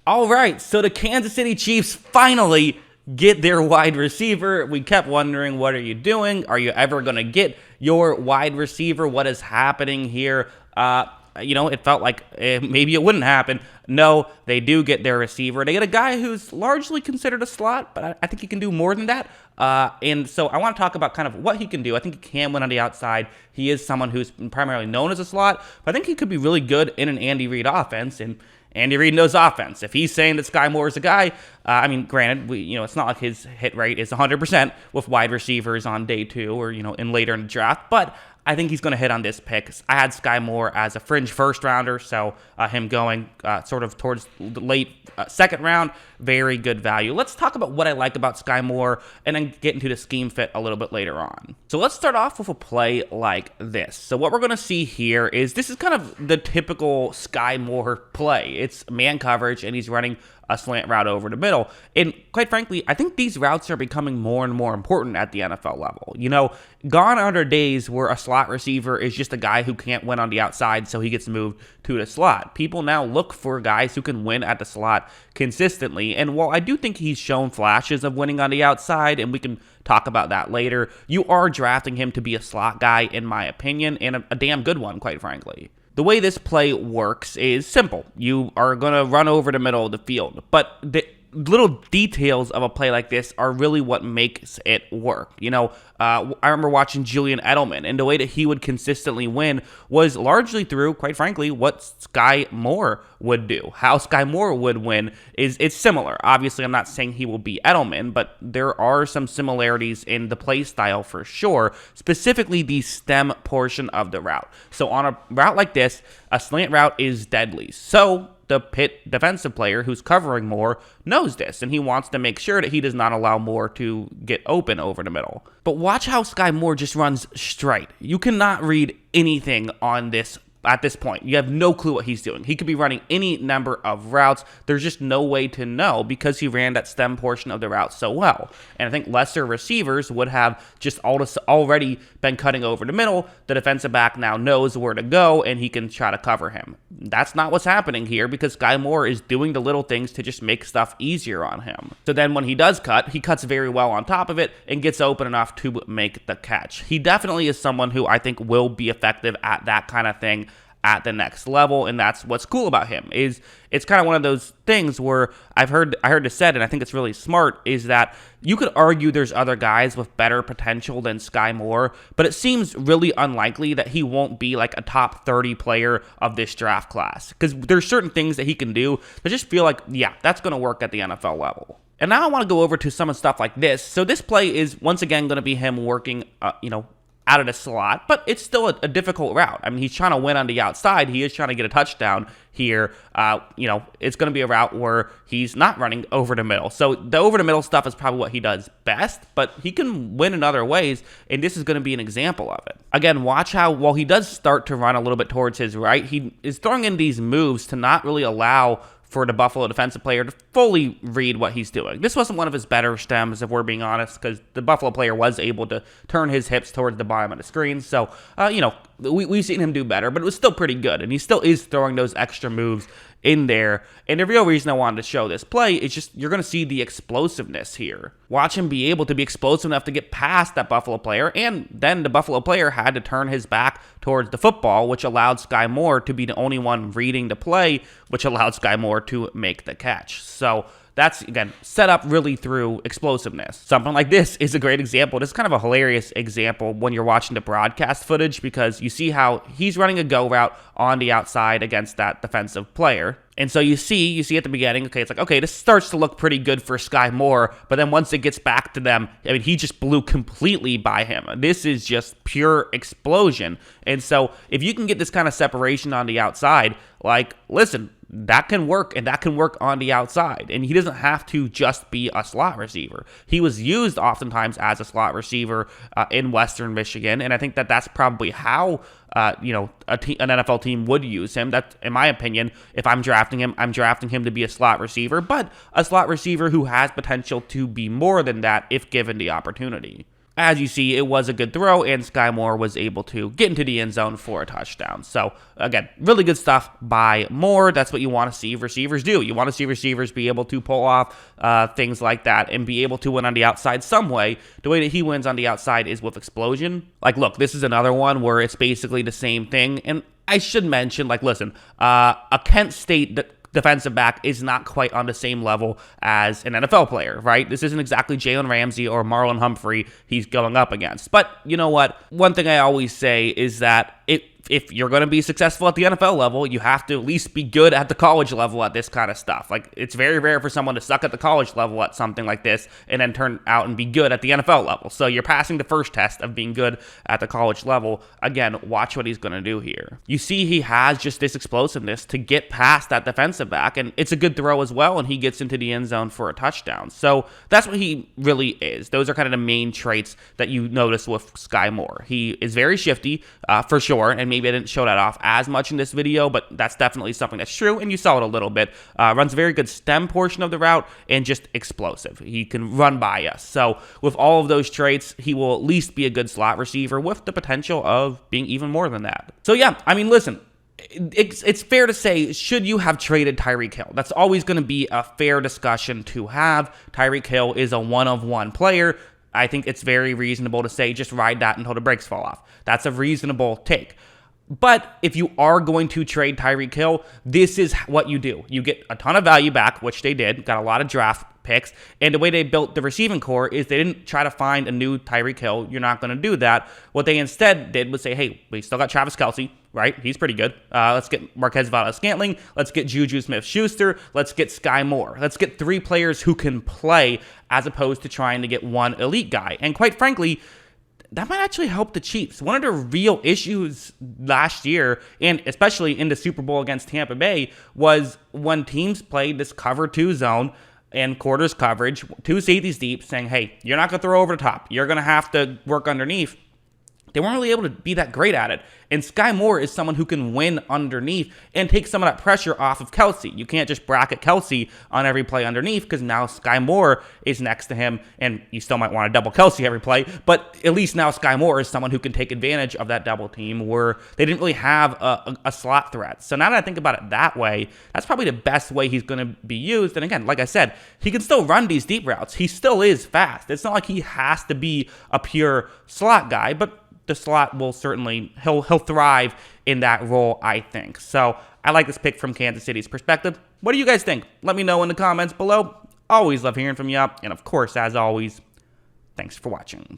All right, so the Kansas City Chiefs finally get their wide receiver. We kept wondering, what are you doing? Are you ever going to get your wide receiver? What is happening here? It felt like maybe it wouldn't happen. No, they do get their receiver. They get a guy who's largely considered a slot, but I think he can do more than that. And so I want to talk about kind of what he can do. I think he can win on the outside. He is someone who's primarily known as a slot, but I think he could be really good in an Andy Reid offense. And Andy Reid knows offense. If he's saying that Skyy Moore is a guy, granted, it's not like his hit rate is 100% with wide receivers on day 2 or, in later in the draft, but I think he's going to hit on this pick. I had Skyy Moore as a fringe first rounder, so him going sort of towards the late second round, very good value. Let's talk about what I like about Skyy Moore and then get into the scheme fit a little bit later on. So let's start off with a play like this. So what we're going to see here is this is kind of the typical Skyy Moore play. It's man coverage, and he's running a slant route over the middle. And quite frankly, I think these routes are becoming more and more important at the NFL level. Gone are the days where a slot receiver is just a guy who can't win on the outside, so he gets moved to the slot. People now look for guys who can win at the slot consistently. And while I do think he's shown flashes of winning on the outside, and we can talk about that later, you are drafting him to be a slot guy, in my opinion, and a damn good one, quite frankly. The way this play works is simple. You are going to run over the middle of the field, but the little details of a play like this are really what makes it work. I remember watching Julian Edelman, and the way that he would consistently win was largely through, quite frankly, what Skyy Moore would do. How Skyy Moore would win it's similar. Obviously, I'm not saying he will be Edelman, but there are some similarities in the play style for sure, specifically the stem portion of the route. So on a route like this, a slant route is deadly. So the Pitt defensive player who's covering Moore knows this, and he wants to make sure that he does not allow Moore to get open over the middle. But watch how Skyy Moore just runs straight. You cannot read anything on this at this point. You have no clue what he's doing. He could be running any number of routes. There's just no way to know because he ran that stem portion of the route so well. And I think lesser receivers would have just already been cutting over the middle. The defensive back now knows where to go, and he can try to cover him. That's not what's happening here because Skyy Moore is doing the little things to just make stuff easier on him. So then when he does cut, he cuts very well on top of it and gets open enough to make the catch. He definitely is someone who I think will be effective at that kind of thing at the next level, and that's what's cool about him. Is it's kind of one of those things where I heard this said, and I think it's really smart, is that you could argue there's other guys with better potential than Skyy Moore, but it seems really unlikely that he won't be like a top 30 player of this draft class, because there's certain things that he can do that just feel like, yeah, that's going to work at the NFL level. And now I want to go over to some of stuff like this. So this play is once again going to be him working, out of the slot, but it's still a difficult route. I mean, he's trying to win on the outside. He is trying to get a touchdown here. It's going to be a route where he's not running over the middle. So the over the middle stuff is probably what he does best, but he can win in other ways, and this is going to be an example of it. Again, watch how while he does start to run a little bit towards his right, he is throwing in these moves to not really allow for the Buffalo defensive player to fully read what he's doing. This wasn't one of his better stems, if we're being honest, because the Buffalo player was able to turn his hips towards the bottom of the screen. So, we've seen him do better, but it was still pretty good. And he still is throwing those extra moves in there. And the real reason I wanted to show this play is just you're going to see the explosiveness here. Watch him be able to be explosive enough to get past that Buffalo player, and then the Buffalo player had to turn his back towards the football, which allowed Skyy Moore to be the only one reading the play, which allowed Skyy Moore to make the catch. So that's, again, set up really through explosiveness. Something like this is a great example. This is kind of a hilarious example when you're watching the broadcast footage because you see how he's running a go route on the outside against that defensive player. And so you see at the beginning, okay, it's like, okay, this starts to look pretty good for Skyy Moore, but then once it gets back to them, I mean, he just blew completely by him. This is just pure explosion. And so if you can get this kind of separation on the outside, like, listen, that can work, and that can work on the outside. And he doesn't have to just be a slot receiver. He was used oftentimes as a slot receiver in Western Michigan, and I think that that's probably how an NFL team would use him. That, in my opinion, if I'm drafting him to be a slot receiver, but a slot receiver who has potential to be more than that if given the opportunity. as you see, it was a good throw, and Skyy Moore was able to get into the end zone for a touchdown. So, again, really good stuff by Moore. That's what you want to see receivers do. You want to see receivers be able to pull off things like that and be able to win on the outside some way. The way that he wins on the outside is with explosion. Like, look, this is another one where it's basically the same thing. And I should mention, like, listen, a Kent State defensive back is not quite on the same level as an NFL player, right? This isn't exactly Jalen Ramsey or Marlon Humphrey he's going up against. But you know what? One thing I always say is that if you're going to be successful at the NFL level, you have to at least be good at the college level at this kind of stuff. Like, it's very rare for someone to suck at the college level at something like this and then turn out and be good at the NFL level. So you're passing the first test of being good at the college level. Again, watch what he's going to do here. You see he has just this explosiveness to get past that defensive back, and it's a good throw as well, and he gets into the end zone for a touchdown. So that's what he really is. Those are kind of the main traits that you notice with Skyy Moore. He is very shifty, for sure, and maybe I didn't show that off as much in this video, but that's definitely something that's true, and you saw it a little bit. Runs a very good stem portion of the route and just explosive. He can run by us. So with all of those traits, he will at least be a good slot receiver with the potential of being even more than that. So yeah, I mean, listen, it's fair to say, should you have traded Tyreek Hill? That's always going to be a fair discussion to have. Tyreek Hill is a one-of-one player. I think it's very reasonable to say just ride that until the brakes fall off. That's a reasonable take. But if you are going to trade Tyreek Hill, this is what you do. You get a ton of value back, which they did, got a lot of draft picks, and the way they built the receiving core is they didn't try to find a new Tyreek Hill. You're not going to do that. What they instead did was say, hey, we still got Travis Kelce, right? He's pretty good. Let's get Marquez Valdes-Scantling. Let's get Juju Smith-Schuster. Let's get Skyy Moore. Let's get 3 players who can play as opposed to trying to get one elite guy. And quite frankly, that might actually help the Chiefs. One of the real issues last year, and especially in the Super Bowl against Tampa Bay, was when teams played this cover 2 zone and quarters coverage, 2 safeties deep, saying, hey, you're not going to throw over the top. You're going to have to work underneath. They weren't really able to be that great at it. And Skyy Moore is someone who can win underneath and take some of that pressure off of Kelce. You can't just bracket Kelce on every play underneath because now Skyy Moore is next to him, and you still might want to double Kelce every play, but at least now Skyy Moore is someone who can take advantage of that double team where they didn't really have a slot threat. So now that I think about it that way, that's probably the best way he's going to be used. And again, like I said, he can still run these deep routes. He still is fast. It's not like he has to be a pure slot guy, but the slot will certainly, he'll thrive in that role, I think. So I like this pick from Kansas City's perspective. What do you guys think? Let me know in the comments below. Always love hearing from you. And of course, as always, thanks for watching.